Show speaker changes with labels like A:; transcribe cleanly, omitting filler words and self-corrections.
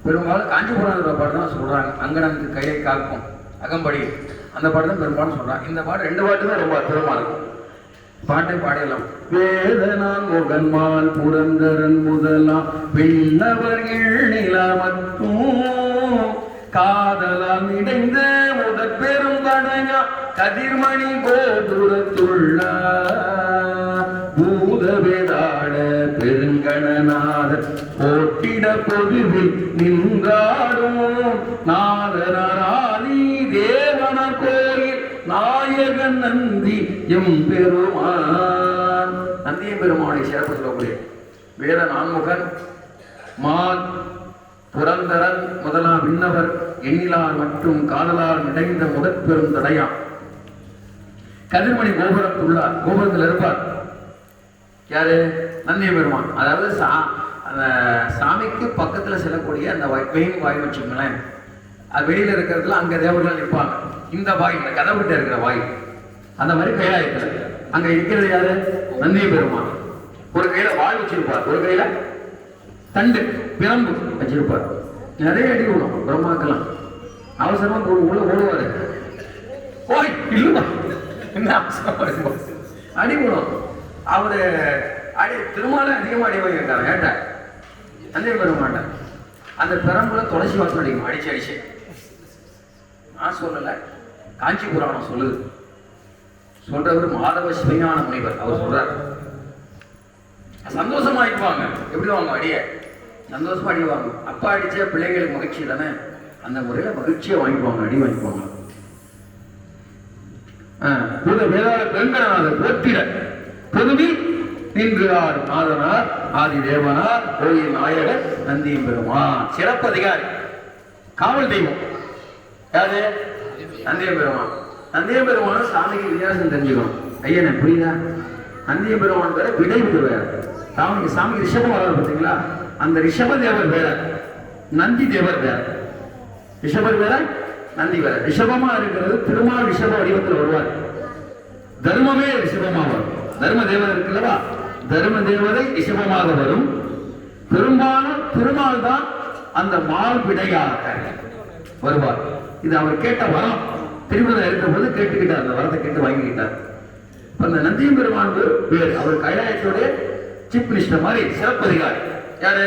A: பெரும்பாலும் காஞ்சிபுரம் பாட்டு தான் சொல்றாங்க. அங்கனனுக்கு கையை காக்கும் அகம்படி அந்த பாட்டு தான் பெரும்பாலும் சொல்றாங்க. இந்த பாட்டு 2 பாட்டு தான் ரொம்ப அற்புதமா இருக்கும். பாட்டை பாடியலாம். வேதனான் முகன்மான் புரந்தரன் முதலாம் விண்ணவர் நிலா மற்றும் காதலால் இடைந்த முதற் பெரும் தடையா கதிர்மணி கோபுரத்துள்ள பூதவேதாட பெருங்கணநாதர் போட்டிட பொதுவில் நின்றாடும் நாதனாதி தேவன கோயில் நாயகன் நந்தி எம்பெருமான். நந்திய பெருமானை சிறப்பு சொல்லக்கூடிய வேத நான்முகன் மான் புரந்தரன் முதலாம் விண்ணவர் எண்ணிலார் மற்றும் காதலால் இணைந்த முதற் பெரும் தடையான் கதிர்மணி கோபுரத்துள்ளார். கோபுரத்தில் இருப்பார் யாரு? நந்திய பெருமான். அதாவது அந்த சாமிக்கு பக்கத்துல செல்லக்கூடிய அந்த வெயின் வாய் வச்சுங்களேன், அது வெளியில இருக்கிறதுல அங்க தேவர்கள் நிற்பாங்க. இந்த வாய், இந்த கதவுகிட்ட இருக்கிற வாய், அந்த மாதிரி கைலாயத்துல அங்க இருக்கிறது யாரு? நந்திய பெருமான். ஒரு கையில வாய் வச்சிருப்பார், ஒரு கையில தண்டு பிரம்பு வச்சிருப்பார். நிறைய அடி விடும் பிரம்மாக்கெல்லாம். அவசரமா உள்ள ஓடுவாரு. ஓய் இல்லையா என்ன அவசரம் அடி விடும். அவரு அடி திருமால அதிகமாக அடி வாங்கியிருக்காரு. ஏட்ட நந்திய பெருமான் அந்த பெரம்புல துளசி வாசம் அடிக்கும், அடிச்சு அடிச்சு. நான் சொல்லல, காஞ்சி புராணம் சொல்லுது. சொல்றவர் மாதவ சிவஞான முனிவர். அவர் சொல்றார் சந்தோஷமா அடிப்பாங்க. எப்படி வாங்க அடிய? சந்தோஷமா அடிவாங்க. அப்பா அடிச்ச பிள்ளைங்களுக்கு மகிழ்ச்சி தானே, அந்த முறையில மகிழ்ச்சியை வாங்கிக்குவாங்க, அடி வாங்கிக்குவாங்க. வேதாள பெருங்கணநாதர் போற்றிட பொதுவில் நின்றார் நாதனார் ஆதி தேவனார் கோயில் நாயகர் நந்திய பெருமான். சிறப்பு அதிகாரி, காவல் தெய்வம் யாரு? நந்திய பெருமான். நந்திய பெருமான் சாமிக்கு வித்தியாசம் தெரிஞ்சுக்கணும். ஐயா புரியுதா? நந்திய பெருமான் வேற, விடை வேற. சாமிக்கு ரிஷபம் வராது பார்த்தீங்களா? அந்த ரிஷப தேவர் வேற, நந்தி தேவர் வேற. ரிஷபர் வேற, நந்தி வேற. ரிஷபமா இருக்கிறது திருமால் ரிஷப வடிவத்தில் வருவார். தர்மமே ரிஷபமா வரும். தர்ம தேவதை இருக்குல்லவா, தர்ம தேவதை ரிஷபமாக வரும். பெரும்பாலும் திருமால் தான் அந்த மால் விடையாக வருவார். இது அவர் கேட்ட வரம். திருமணம் இருக்கும் போது கேட்டுக்கிட்டார், அந்த வரத்தை கேட்டு வாங்கிக்கிட்டார். அந்த நந்தியம் பெருமான் வேறு, அவர் கைலாயத்தோட சீஃப் மினிஸ்டர் மாதிரி சிறப்பு அதிகாரி. யாரு?